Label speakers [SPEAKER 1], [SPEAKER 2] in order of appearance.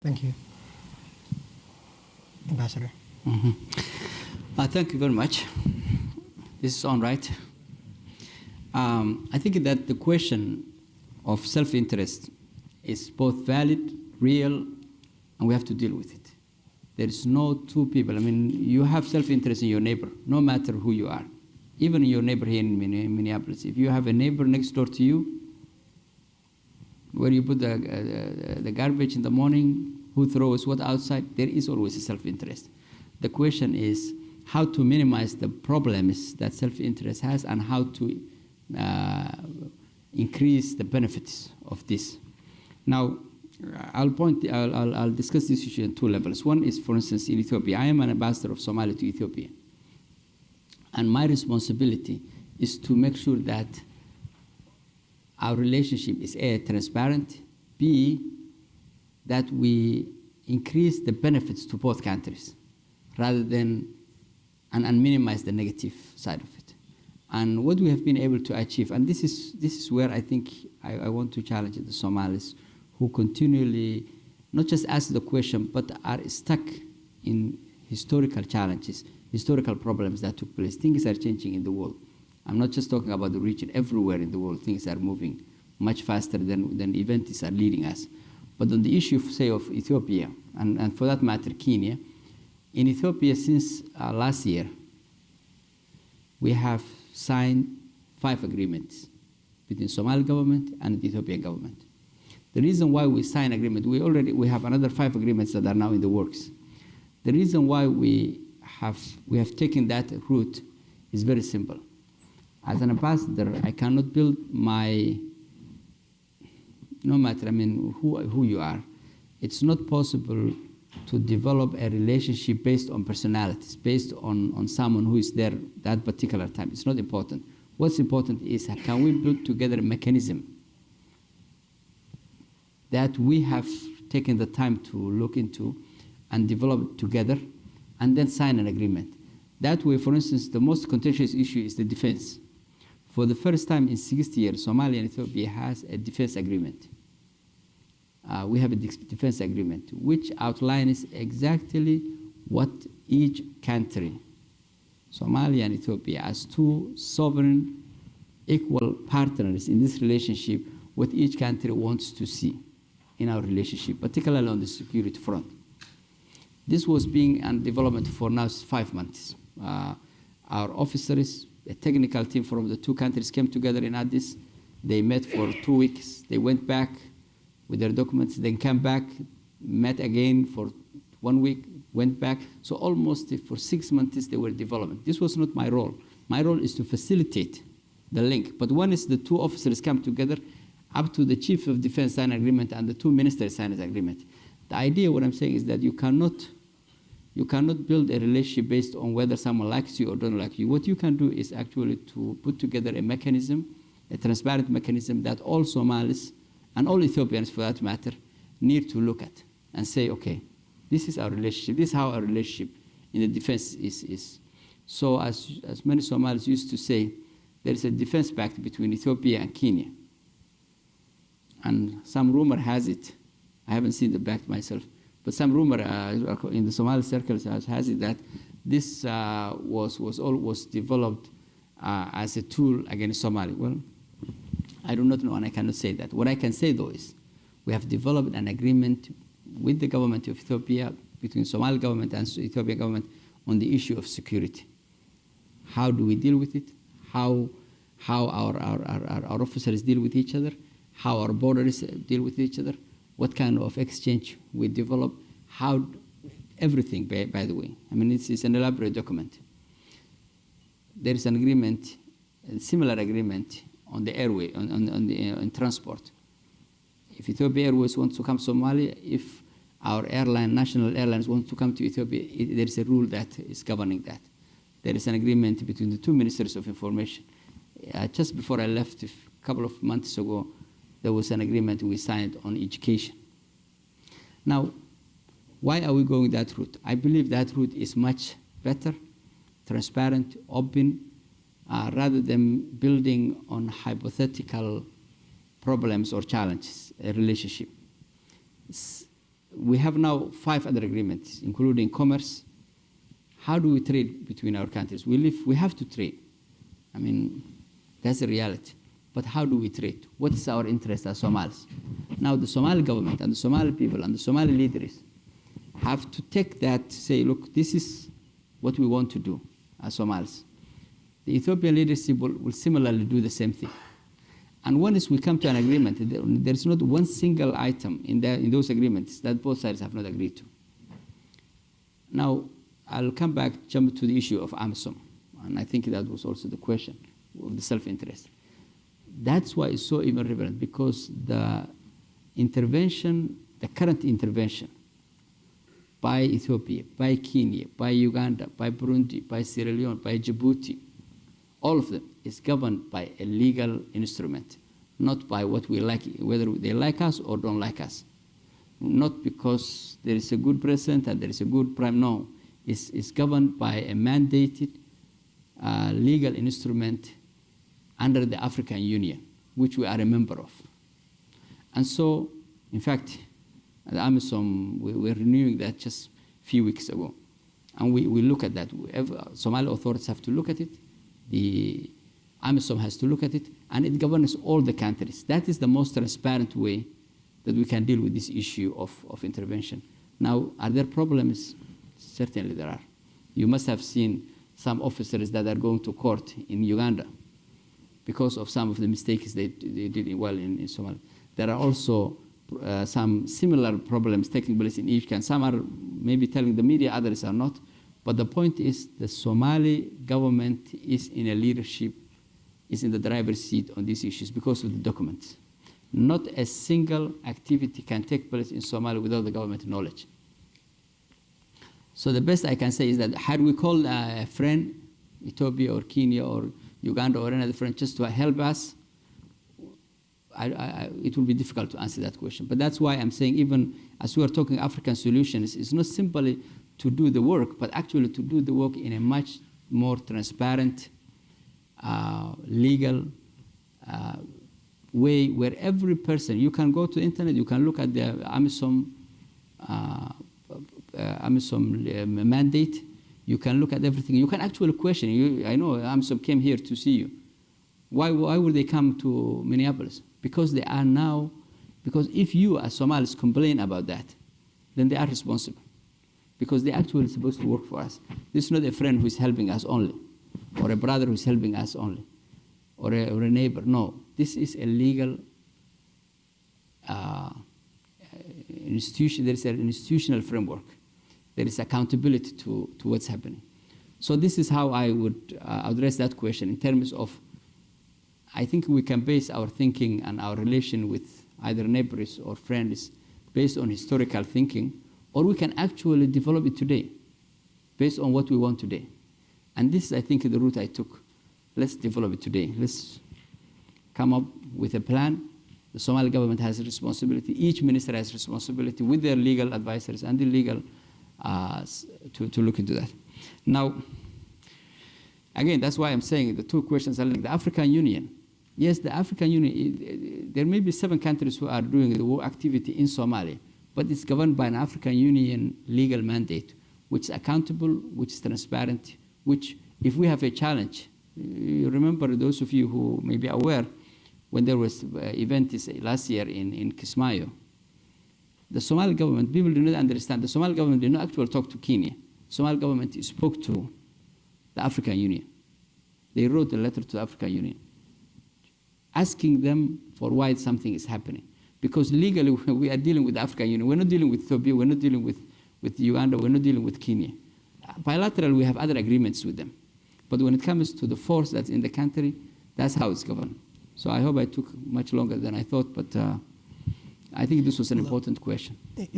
[SPEAKER 1] Thank you. Ambassador.
[SPEAKER 2] Thank you very much. This is on right. I think that the question of self-interest is both valid, real, and we have to deal with it. There is no two people. I mean, you have self-interest in your neighbor, no matter who you are. Even your neighbor here in Minneapolis. If you have a neighbor next door to you, where you put the garbage in the morning, who throws what outside, there is always a self-interest. The question is how to minimize the problems that self-interest has and how to increase the benefits of this. Now, I'll discuss this issue on two levels. One is, for instance, in Ethiopia. I am an ambassador of Somalia to Ethiopia. And my responsibility is to make sure that our relationship is A, transparent, B, that we increase the benefits to both countries rather than, and minimize the negative side of it. And what we have been able to achieve, and this is where I think I want to challenge the Somalis who continually not just ask the question, but are stuck in historical challenges, historical problems that took place. Things are changing in the world. I'm not just talking about the region. Everywhere in the world, things are moving much faster than events are leading us. But on the issue, say, of Ethiopia, and for that matter, Kenya, in Ethiopia since last year, we have signed 5 agreements between Somali government and the Ethiopian government. The reason why we sign agreement, we have another 5 agreements that are now in the works. The reason why we have taken that route is very simple. As an ambassador, I cannot build my, no matter, I mean, who you are, it's not possible to develop a relationship based on personalities, based on someone who is there that particular time. It's not important. What's important is, can we build together a mechanism that we have taken the time to look into and develop together, and then sign an agreement. That way, for instance, the most contentious issue is the defense. For the first time in 60 years, Somalia and Ethiopia has a defense agreement. We have a defense agreement which outlines exactly what each country, Somalia and Ethiopia, as 2 sovereign, equal partners in this relationship, what each country wants to see in our relationship, particularly on the security front. This was being in development for now 5 months. Our officers, a technical team from the 2 countries came together in Addis. They met for 2 weeks. They went back with their documents, then came back, met again for 1 week, went back. So almost for 6 months they were developing. This was not my role. My role is to facilitate the link. But once the 2 officers come together, up to the chief of defense sign agreement and the 2 ministers sign an agreement. The idea, what I'm saying, is that you cannot build a relationship based on whether someone likes you or don't like you. What you can do is actually to put together a mechanism, a transparent mechanism that all Somalis and all Ethiopians, for that matter, need to look at and say, okay, this is our relationship. This is how our relationship in the defense is. So as many Somalis used to say, there is a defense pact between Ethiopia and Kenya. And some rumor has it, I haven't seen the pact myself, but some rumor in the Somali circles has it that this was developed as a tool against Somalia. Well, I do not know, and I cannot say that. What I can say, though, is we have developed an agreement with the government of Ethiopia, between Somali government and Ethiopian government, on the issue of security. How do we deal with it? How our officers deal with each other? How our borders deal with each other? What kind of exchange we develop? How everything, by the way. I mean, it's an elaborate document. There is an agreement, a similar agreement on the airway, on transport. If Ethiopia Airways wants to come to Somalia, if our airline, national airlines want to come to Ethiopia, there is a rule that is governing that. There is an agreement between the 2 ministers of information. Just before I left, a couple of months ago, there was an agreement we signed on education. Now, why are we going that route? I believe that route is much better, transparent, open, rather than building on hypothetical problems or challenges, a relationship. we have now 5 other agreements, including commerce. How do we trade between our countries? We have to trade. I mean, that's the reality. But how do we trade? What is our interest as Somalis? Now, the Somali government and the Somali people and the Somali leaders have to take that, say, look, this is what we want to do as Somalis. The Ethiopian leadership will similarly do the same thing. And once we come to an agreement, there's not one single item in those agreements that both sides have not agreed to. Now, I'll jump to the issue of AMISOM. And I think that was also the question of the self-interest. That's why it's so irreverent, because the current intervention by Ethiopia, by Kenya, by Uganda, by Burundi, by Sierra Leone, by Djibouti, all of them is governed by a legal instrument, not by what we like, whether they like us or don't like us. Not because there is a good president and there is a good prime, no. It's governed by a mandated legal instrument under the African Union, which we are a member of. And so, in fact, at AMISOM, we're renewing that just a few weeks ago. And we look at that. Somali authorities have to look at it. The AMISOM has to look at it. And it governs all the countries. That is the most transparent way that we can deal with this issue of intervention. Now, are there problems? Certainly there are. You must have seen some officers that are going to court in Uganda because of some of the mistakes they did in Somalia. There are also some similar problems taking place in each country. Some are maybe telling the media, others are not. But the point is the Somali government is in a leadership, is in the driver's seat on these issues because of the documents. Not a single activity can take place in Somalia without the government knowledge. So the best I can say is that had we called a friend, Ethiopia or Kenya or Uganda or another friend, just to help us, it will be difficult to answer that question. But that's why I'm saying, even as we are talking African solutions, it's not simply to do the work, but actually to do the work in a much more transparent, legal way, where every person, you can go to the internet, you can look at the AMISOM mandate, you can look at everything. You can actually question. I know AMISOM came here to see you. Why would they come to Minneapolis? Because they are now, because if you as Somalis complain about that, then they are responsible. Because they actually supposed to work for us. This is not a friend who is helping us only, or a brother who is helping us only, or a neighbor. No, this is a legal institution. There is an institutional framework. There is accountability to what's happening. So this is how I would address that question in terms of, I think we can base our thinking and our relation with either neighbors or friends based on historical thinking, or we can actually develop it today based on what we want today. And this is, I think, the route I took. Let's develop it today. Let's come up with a plan. The Somali government has a responsibility. Each minister has a responsibility with their legal advisors and the legal to look into that. Now, again, that's why I'm saying the two questions are linked. The African Union. Yes, the African Union, there may be 7 countries who are doing the war activity in Somalia, but it's governed by an African Union legal mandate, which is accountable, which is transparent, which, if we have a challenge, you remember, those of you who may be aware, when there was an event last year in Kismayo, the Somali government, people do not understand, the Somali government did not actually talk to Kenya. The Somali government spoke to the African Union. They wrote a letter to the African Union, asking them for why something is happening. Because legally, we are dealing with the African Union. We're not dealing with Ethiopia. We're not dealing with Uganda. We're not dealing with Kenya. Bilateral, we have other agreements with them. But when it comes to the force that's in the country, that's how it's governed. So I hope I took much longer than I thought, but I think this was an important question.